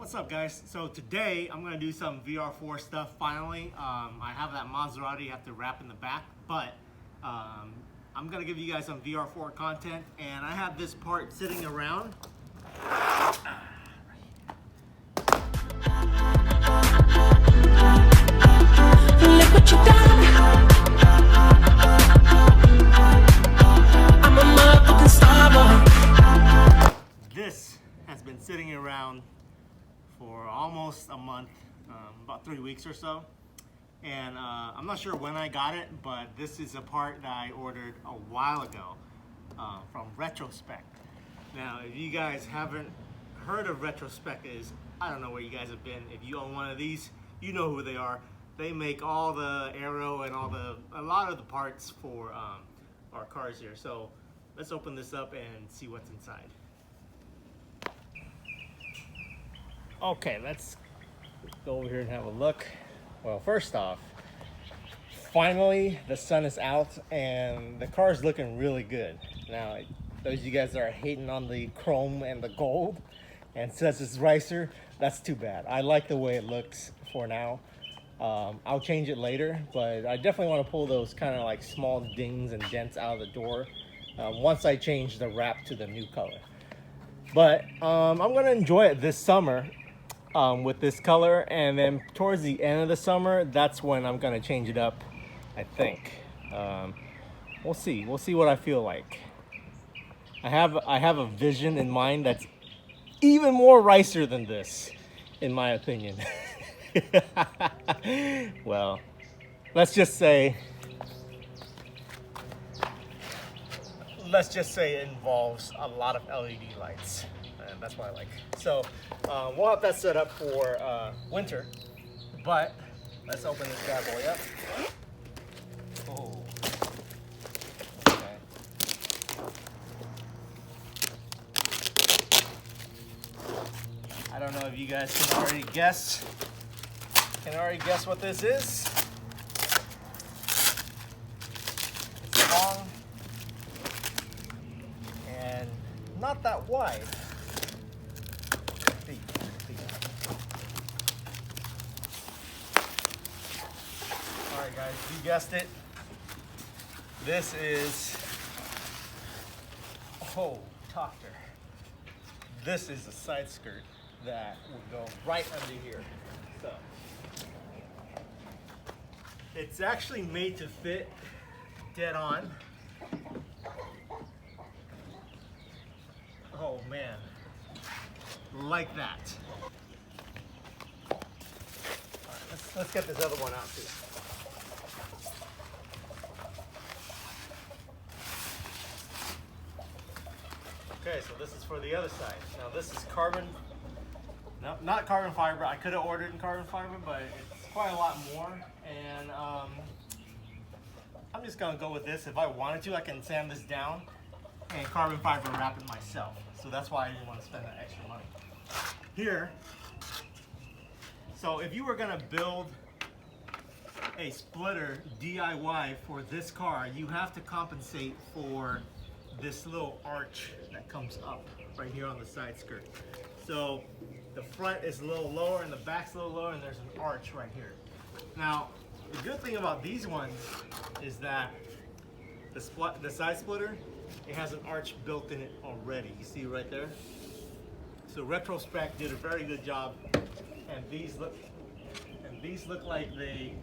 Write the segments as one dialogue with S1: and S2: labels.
S1: What's up, guys? So today I'm gonna do some VR4 stuff finally. I have that Maserati I have to wrap in the back, but I'm gonna give you guys some VR4 content, and I have this part sitting around. Look what you done. I'm a motherfucking star boy. This has been sitting around for almost a month, about 3 weeks or so, and I'm not sure when I got it, but this is a part that I ordered a while ago from Spec. Now, if you guys haven't heard of Spec, I don't know where you guys have been. If you own one of these, you know who they are. They make all the aero and a lot of the parts for our cars here. So let's open this up and see what's inside. Okay, let's go over here and have a look. Well, first off, finally the sun is out and the car is looking really good. Now, those of you guys that are hating on the chrome and the gold and says it's ricer, that's too bad. I like the way it looks for now. I'll change it later, but I definitely want to pull those kind of like small dings and dents out of the door once I change the wrap to the new color. But I'm gonna enjoy it this summer with this color, and then towards the end of the summer, that's when I'm gonna change it up, I think. We'll see what I feel like. I have a vision in mind that's even more ricer than this, in my opinion. Well, let's just say it involves a lot of LED lights, and that's what I like. So we'll have that set up for winter, but let's open this bad boy up. Oh, okay. I don't know if you guys can already guess what this is. It's long and not that wide. Alright guys, you guessed it. This is, Doctor. This is a side skirt that will go right under here. So it's actually made to fit dead on. Oh man, like that. All right, let's get this other one out too. Okay, so this is for the other side. Now this is carbon, no, not carbon fiber. I could have ordered in carbon fiber, but it's quite a lot more. And I'm just gonna go with this. If I wanted to, I can sand this down and carbon fiber wrap it myself. So that's why I didn't want to spend that extra money. Here, so if you were gonna build a splitter DIY for this car, you have to compensate for this little arch that comes up right here on the side skirt. So the front is a little lower and the back's a little lower, and there's an arch right here. Now, the good thing about these ones is that the side splitter, it has an arch built in it already. You see right there? So Spec did a very good job, and these look like they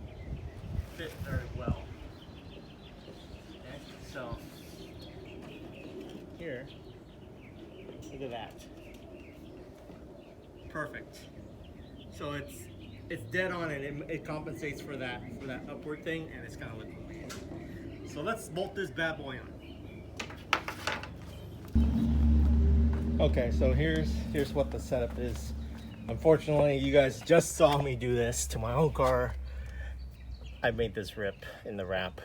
S1: fit very well. Okay, so here, look at that. Perfect. So it's dead on, and it compensates for that upward thing, and it's kind of looking weird. So let's bolt this bad boy on. Okay, so here's what the setup is. Unfortunately, you guys just saw me do this to my own car. I made this rip in the wrap.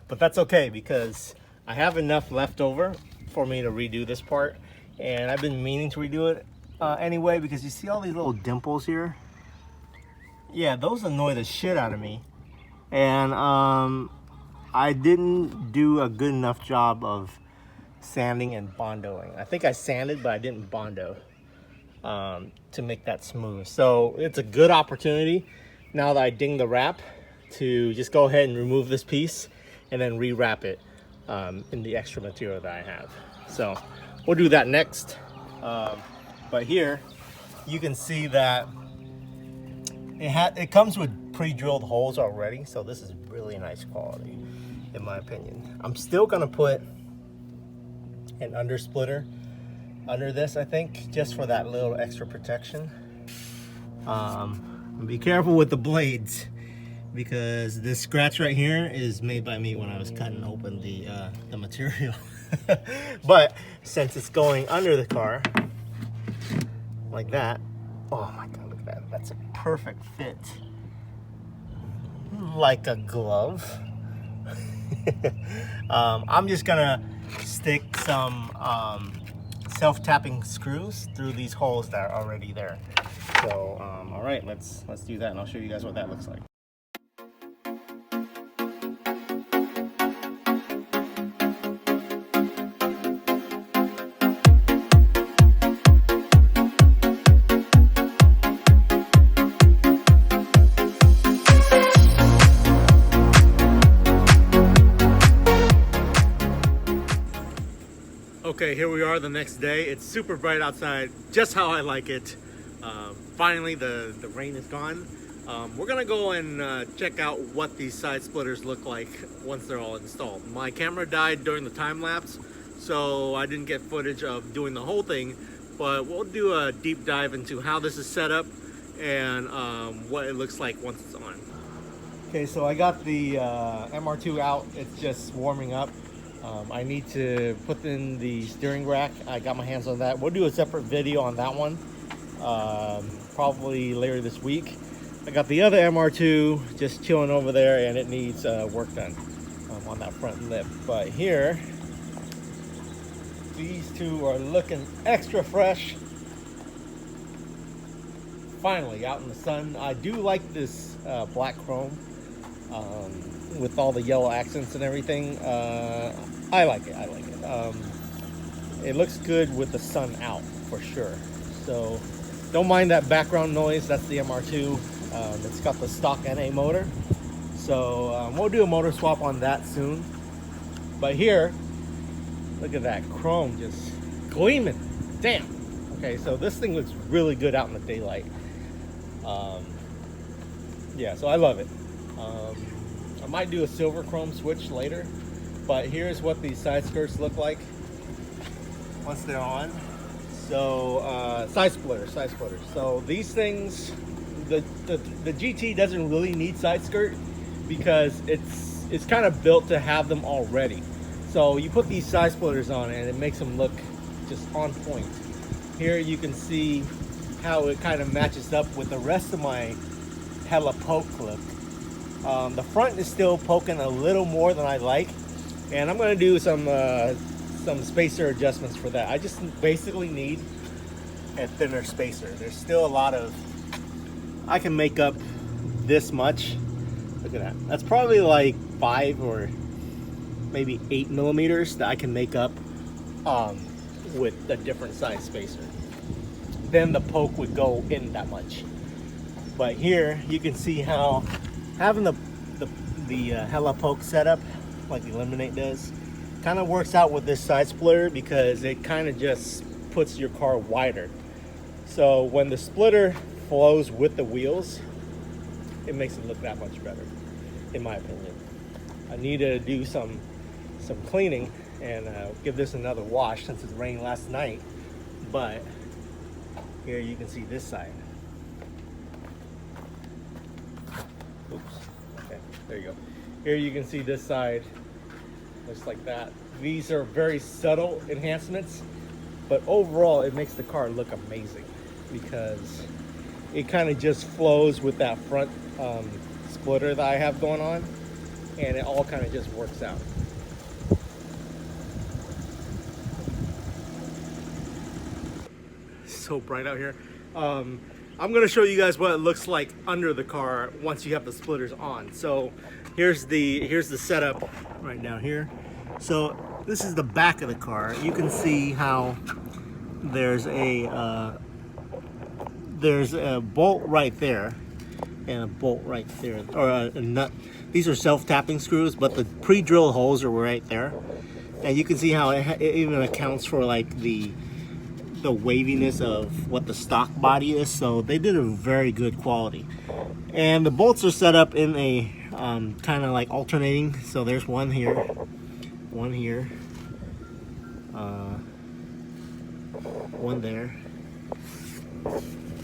S1: But that's okay, because I have enough left over for me to redo this part, and I've been meaning to redo it anyway, because you see all these little dimples here? Yeah, those annoy the shit out of me, and I didn't do a good enough job of sanding and bondoing. I think I sanded, but I didn't bondo. to make that smooth. So it's a good opportunity now that I ding the wrap to just go ahead and remove this piece and then rewrap it in the extra material that I have. So we'll do that next. But here you can see that it comes with pre-drilled holes already, so this is really nice quality in my opinion. I'm still gonna put an under splitter under this, I think, just for that little extra protection. Be careful with the blades, because this scratch right here is made by me when I was cutting open the material. But since it's going under the car like that, oh my god, look at that, that's a perfect fit, like a glove. I'm just gonna stick some self-tapping screws through these holes that are already there. So all right, let's do that, and I'll show you guys what that looks like. Okay, here we are the next day. It's super bright outside, just how I like it. Finally, the rain is gone. We're gonna go and check out what these side splitters look like once they're all installed. My camera died during the time lapse, so I didn't get footage of doing the whole thing, but we'll do a deep dive into how this is set up and what it looks like once it's on. Okay, so I got the MR2 out. It's just warming up. I need to put in the steering rack. I got my hands on that. We'll do a separate video on that one, probably later this week. I got the other MR2 just chilling over there, and it needs work done on that front lip. But here, these two are looking extra fresh. Finally out in the sun. I do like this black chrome with all the yellow accents and everything. I like it. It looks good with the sun out for sure. So don't mind that background noise. That's the MR2. It's got the stock NA motor. So we'll do a motor swap on that soon. But here, look at that chrome just gleaming. Damn. Okay, so this thing looks really good out in the daylight. Yeah, so I love it. I might do a silver chrome switch later, but here's what these side skirts look like once they're on. So side splitters. So these things, the GT doesn't really need side skirt because it's kind of built to have them already. So you put these side splitters on and it makes them look just on point. Here you can see how it kind of matches up with the rest of my hella poke look. The front is still poking a little more than I like, and I'm going to do some spacer adjustments for that. I just basically need a thinner spacer. There's still a lot of, I can make up this much. Look at that. That's probably like 5 or maybe 8 millimeters that I can make up with a different size spacer. Then the poke would go in that much. But here you can see how having the hella poke setup like the Eliminate does kind of works out with this side splitter, because it kind of just puts your car wider. So when the splitter flows with the wheels, it makes it look that much better, in my opinion. I need to do some cleaning and give this another wash since it rained last night. But here you can see this side. Oops. Okay, there you go. Here you can see this side. Looks like that. These are very subtle enhancements, but overall it makes the car look amazing because it kind of just flows with that front splitter that I have going on, and it all kind of just works out. So bright out here. I'm gonna show you guys what it looks like under the car once you have the splitters on. So here's the setup right down here. So this is the back of the car. You can see how there's a there's a bolt right there and a bolt right there, or a nut. These are self-tapping screws, but the pre-drilled holes are right there. And you can see how it even accounts for like the waviness of what the stock body is. So they did a very good quality. And the bolts are set up in a kind of like alternating. So there's one here, one here, one there,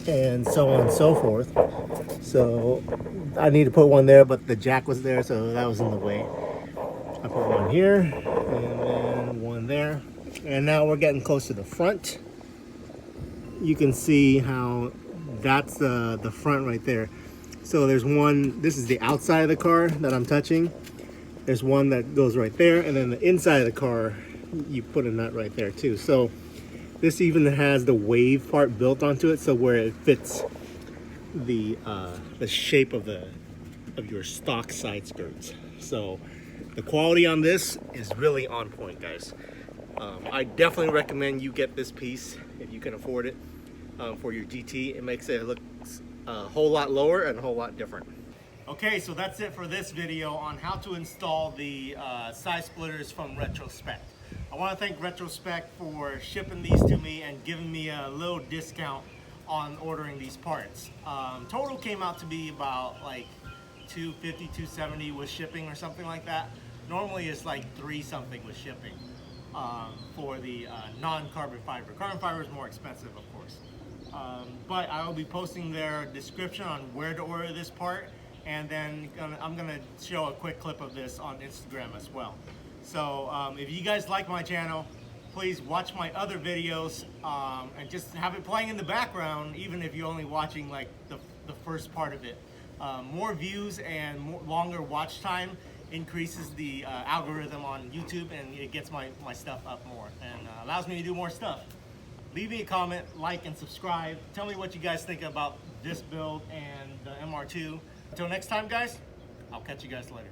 S1: and so on and so forth. So I need to put one there, but the jack was there, so that was in the way. I put one here and then one there, and now we're getting close to the front. You can see how that's the front right there. So there's one, this is the outside of the car that I'm touching. There's one that goes right there, and then the inside of the car, you put a nut right there too. So this even has the wave part built onto it, so where it fits the shape of your stock side skirts. So the quality on this is really on point, guys. I definitely recommend you get this piece if you can afford it for your GT. It makes it look a whole lot lower and a whole lot different. Okay, so that's it for this video on how to install the side splitters from Spec. I want to thank Spec for shipping these to me and giving me a little discount on ordering these parts. Total came out to be about like $250, $270 with shipping or something like that. Normally it's like $3 something with shipping for the non-carbon fiber. Carbon fiber is more expensive, of course. But I will be posting their description on where to order this part, and then I'm gonna show a quick clip of this on Instagram as well. So if you guys like my channel, please watch my other videos and just have it playing in the background, even if you're only watching like the first part of it. More views and longer watch time increases the algorithm on YouTube, and it gets my stuff up more and allows me to do more stuff. Leave me a comment, like, and subscribe. Tell me what you guys think about this build and the MR2. Until next time, guys, I'll catch you guys later.